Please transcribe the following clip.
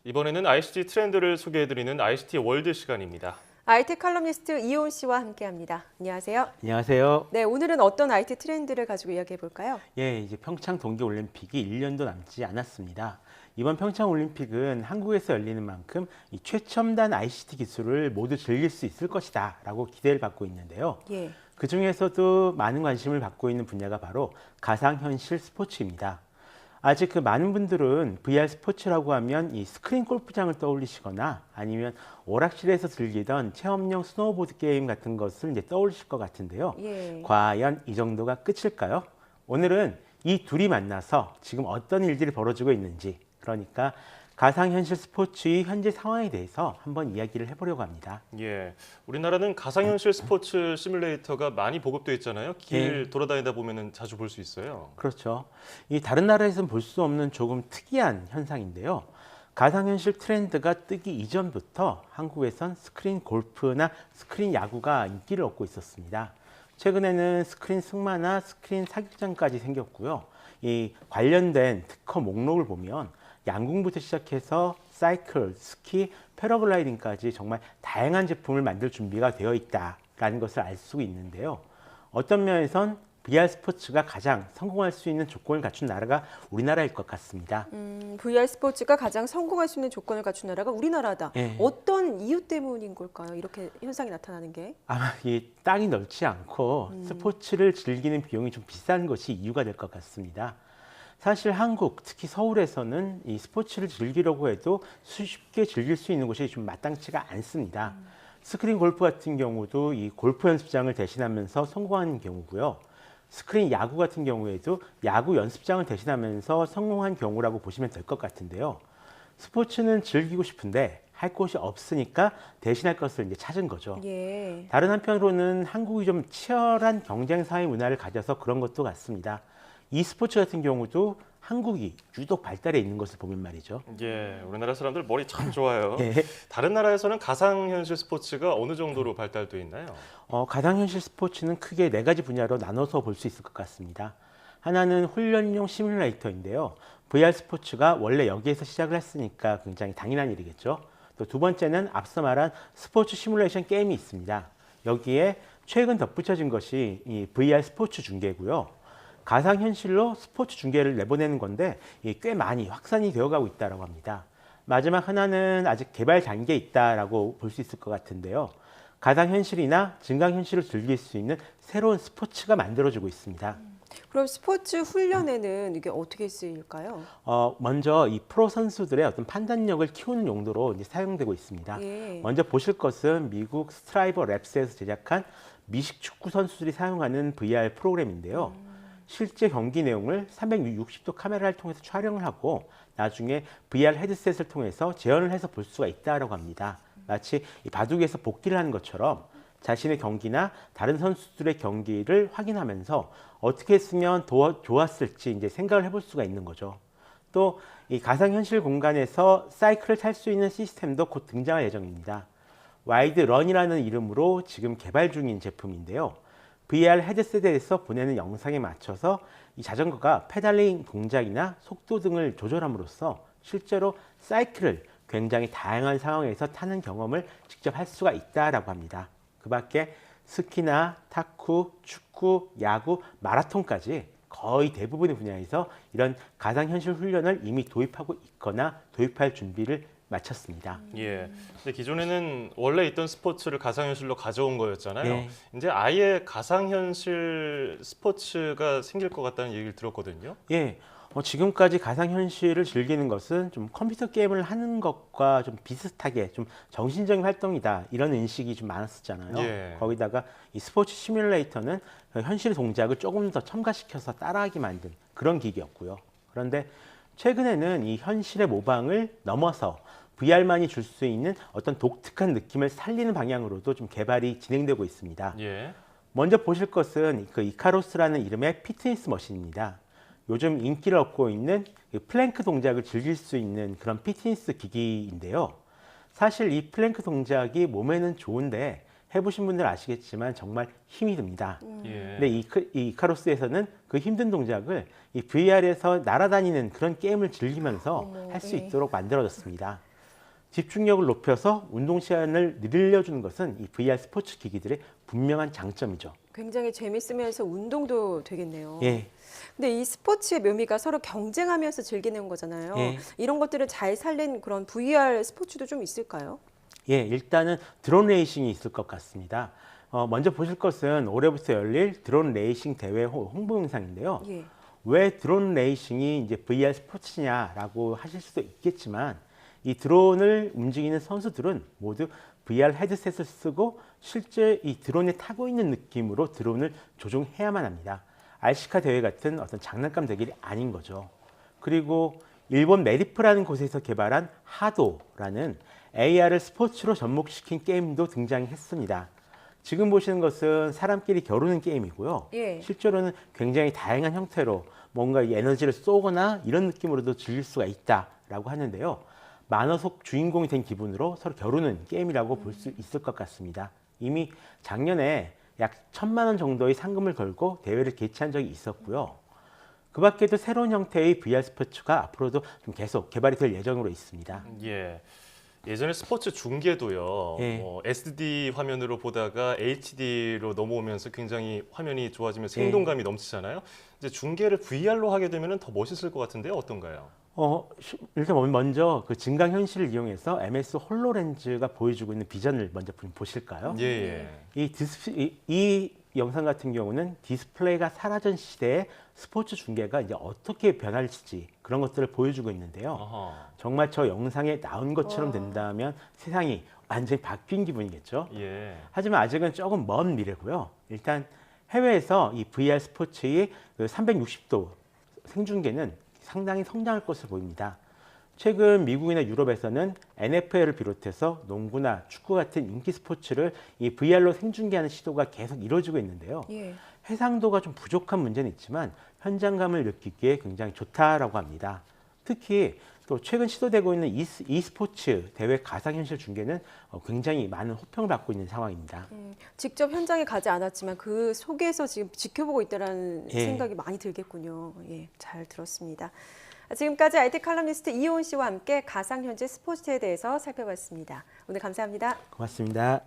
이번에는 ICT 트렌드를 소개해드리는 ICT 월드 시간입니다. IT 칼럼니스트 이온 씨와 함께합니다. 안녕하세요. 안녕하세요. 네, 오늘은 어떤 IT 트렌드를 가지고 이야기해 볼까요? 예, 이제 평창 동계올림픽이 1년도 남지 않았습니다. 이번 평창올림픽은 한국에서 열리는 만큼 이 최첨단 ICT 기술을 모두 즐길 수 있을 것이다 라고 기대를 받고 있는데요. 예. 그 중에서도 많은 관심을 받고 있는 분야가 바로 가상현실 스포츠입니다. 아직 그 많은 분들은 VR 스포츠라고 하면 이 스크린 골프장을 떠올리시거나 아니면 오락실에서 즐기던 체험형 스노우보드 게임 같은 것을 이제 떠올리실 것 같은데요. 예. 과연 이 정도가 끝일까요? 오늘은 이 둘이 만나서 지금 어떤 일들이 벌어지고 있는지, 그러니까 가상현실 스포츠의 현재 상황에 대해서 한번 이야기를 해보려고 합니다. 예, 우리나라는 가상현실 스포츠 시뮬레이터가 많이 보급되어 있잖아요. 길 돌아다니다 보면 자주 볼 수 있어요. 그렇죠. 이 다른 나라에서는 볼 수 없는 조금 특이한 현상인데요. 가상현실 트렌드가 뜨기 이전부터 한국에선 스크린 골프나 스크린 야구가 인기를 얻고 있었습니다. 최근에는 스크린 승마나 스크린 사격장까지 생겼고요. 이 관련된 특허 목록을 보면 양궁부터 시작해서 사이클, 스키, 패러글라이딩까지 정말 다양한 제품을 만들 준비가 되어 있다라는 것을 알 수 있는데요. 어떤 면에선 VR 스포츠가 가장 성공할 수 있는 조건을 갖춘 나라가 우리나라일 것 같습니다. VR 스포츠가 가장 성공할 수 있는 조건을 갖춘 나라가 우리나라다. 예. 어떤 이유 때문인 걸까요? 이렇게 현상이 나타나는 게? 아마 이 땅이 넓지 않고 스포츠를 즐기는 비용이 좀 비싼 것이 이유가 될 것 같습니다. 사실 한국, 특히 서울에서는 이 스포츠를 즐기려고 해도 쉽게 즐길 수 있는 곳이 좀 마땅치가 않습니다. 스크린 골프 같은 경우도 이 골프 연습장을 대신하면서 성공한 경우고요. 스크린 야구 같은 경우에도 야구 연습장을 대신하면서 성공한 경우라고 보시면 될 것 같은데요. 스포츠는 즐기고 싶은데 할 곳이 없으니까 대신할 것을 이제 찾은 거죠. 예. 다른 한편으로는 한국이 좀 치열한 경쟁 사회 문화를 가져서 그런 것도 같습니다. e스포츠 같은 경우도 한국이 유독 발달해 있는 것을 보면 말이죠. 예, 우리나라 사람들 머리 참 좋아요. 예. 다른 나라에서는 가상현실 스포츠가 어느 정도로 발달되어 있나요? 가상현실 스포츠는 크게 네 가지 분야로 나눠서 볼 수 있을 것 같습니다. 하나는 훈련용 시뮬레이터인데요. VR 스포츠가 원래 여기에서 시작을 했으니까 굉장히 당연한 일이겠죠. 또 두 번째는 앞서 말한 스포츠 시뮬레이션 게임이 있습니다. 여기에 최근 덧붙여진 것이 이 VR 스포츠 중계고요. 가상현실로 스포츠 중계를 내보내는 건데 꽤 많이 확산이 되어가고 있다고 합니다. 마지막 하나는 아직 개발 단계에 있다고 볼 수 있을 것 같은데요. 가상현실이나 증강현실을 즐길 수 있는 새로운 스포츠가 만들어지고 있습니다. 그럼 스포츠 훈련에는 이게 어떻게 쓰일까요? 먼저 이 프로 선수들의 어떤 판단력을 키우는 용도로 이제 사용되고 있습니다. 예. 먼저 보실 것은 미국 스트라이버 랩스에서 제작한 미식 축구 선수들이 사용하는 VR 프로그램인데요. 실제 경기 내용을 360도 카메라를 통해서 촬영을 하고 나중에 VR 헤드셋을 통해서 재현을 해서 볼 수가 있다고 합니다. 마치 이 바둑에서 복기를 하는 것처럼 자신의 경기나 다른 선수들의 경기를 확인하면서 어떻게 했으면 더 좋았을지 이제 생각을 해볼 수가 있는 거죠. 또 이 가상현실 공간에서 사이클을 탈 수 있는 시스템도 곧 등장할 예정입니다. 와이드 런이라는 이름으로 지금 개발 중인 제품인데요. VR 헤드셋에서 보내는 영상에 맞춰서 이 자전거가 페달링 동작이나 속도 등을 조절함으로써 실제로 사이클을 굉장히 다양한 상황에서 타는 경험을 직접 할 수가 있다고 합니다. 그 밖에 스키나 탁구, 축구, 야구, 마라톤까지 거의 대부분의 분야에서 이런 가상현실 훈련을 이미 도입하고 있거나 도입할 준비를 마쳤습니다. 예, 근데 기존에는 원래 있던 스포츠를 가상현실로 가져온 거였잖아요. 예. 이제 아예 가상현실 스포츠가 생길 것 같다는 얘기를 들었거든요. 예, 지금까지 가상현실을 즐기는 것은 좀 컴퓨터 게임을 하는 것과 좀 비슷하게 좀 정신적인 활동이다 이런 인식이 좀 많았었잖아요. 예. 거기다가 이 스포츠 시뮬레이터는 현실 동작을 조금 더 첨가시켜서 따라하게 만든 그런 기기였고요. 그런데 최근에는 이 현실의 모방을 넘어서 VR만이 줄 수 있는 어떤 독특한 느낌을 살리는 방향으로도 좀 개발이 진행되고 있습니다. 예. 먼저 보실 것은 그 이카로스라는 이름의 피트니스 머신입니다. 요즘 인기를 얻고 있는 플랭크 동작을 즐길 수 있는 그런 피트니스 기기인데요. 사실 이 플랭크 동작이 몸에는 좋은데 해보신 분들 아시겠지만 정말 힘이 듭니다. 예. 근데 이 이카로스에서는 그 힘든 동작을 이 VR에서 날아다니는 그런 게임을 즐기면서 할 수 예. 있도록 만들어졌습니다. 집중력을 높여서 운동 시간을 늘려주는 것은 이 VR 스포츠 기기들의 분명한 장점이죠. 굉장히 재밌으면서 운동도 되겠네요. 예. 근데 이 스포츠의 묘미가 서로 경쟁하면서 즐기는 거잖아요. 예. 이런 것들을 잘 살린 그런 VR 스포츠도 좀 있을까요? 예, 일단은 드론 레이싱이 있을 것 같습니다. 먼저 보실 것은 올해부터 열릴 드론 레이싱 대회 홍보 영상인데요. 예. 왜 드론 레이싱이 이제 VR 스포츠냐라고 하실 수도 있겠지만 이 드론을 움직이는 선수들은 모두 VR 헤드셋을 쓰고 실제 이 드론에 타고 있는 느낌으로 드론을 조종해야만 합니다. RC카 대회 같은 어떤 장난감 대결이 아닌 거죠. 그리고 일본 메리프라는 곳에서 개발한 하도라는 AR을 스포츠로 접목시킨 게임도 등장했습니다. 지금 보시는 것은 사람끼리 겨루는 게임이고요. 예. 실제로는 굉장히 다양한 형태로 뭔가 이 에너지를 쏘거나 이런 느낌으로도 즐길 수가 있다라고 하는데요. 만화 속 주인공이 된 기분으로 서로 겨루는 게임이라고 볼 수 있을 것 같습니다. 이미 작년에 약 1,000만 원 정도의 상금을 걸고 대회를 개최한 적이 있었고요. 그 밖에도 새로운 형태의 VR 스포츠가 앞으로도 좀 계속 개발이 될 예정으로 있습니다. 예. 예전에 스포츠 중계도요. 예. SD 화면으로 보다가 HD로 넘어오면서 굉장히 화면이 좋아지면서 예. 생동감이 넘치잖아요. 이제 중계를 VR로 하게 되면 더 멋있을 것 같은데요. 어떤가요? 일단 먼저 그 증강현실을 이용해서 MS 홀로렌즈가 보여주고 있는 비전을 먼저 보실까요? 예. 예. 이 영상 같은 경우는 디스플레이가 사라진 시대의 스포츠 중계가 이제 어떻게 변할지 그런 것들을 보여주고 있는데요. 아하. 정말 저 영상에 나온 것처럼 된다면 세상이 완전히 바뀐 기분이겠죠. 예. 하지만 아직은 조금 먼 미래고요. 일단 해외에서 이 VR 스포츠의 그 360도 생중계는 상당히 성장할 것으로 보입니다. 최근 미국이나 유럽에서는 NFL을 비롯해서 농구나 축구 같은 인기 스포츠를 이 VR로 생중계하는 시도가 계속 이루어지고 있는데요. 예. 해상도가 좀 부족한 문제는 있지만 현장감을 느끼기에 굉장히 좋다라고 합니다. 특히 또 최근 시도되고 있는 e스포츠 대회 가상현실 중계는 굉장히 많은 호평을 받고 있는 상황입니다. 직접 현장에 가지 않았지만 그 속에서 지금 지켜보고 있다는 예. 생각이 많이 들겠군요. 예, 잘 들었습니다. 지금까지 IT 칼럼니스트 이호은 씨와 함께 가상현실 스포츠에 대해서 살펴봤습니다. 오늘 감사합니다. 고맙습니다.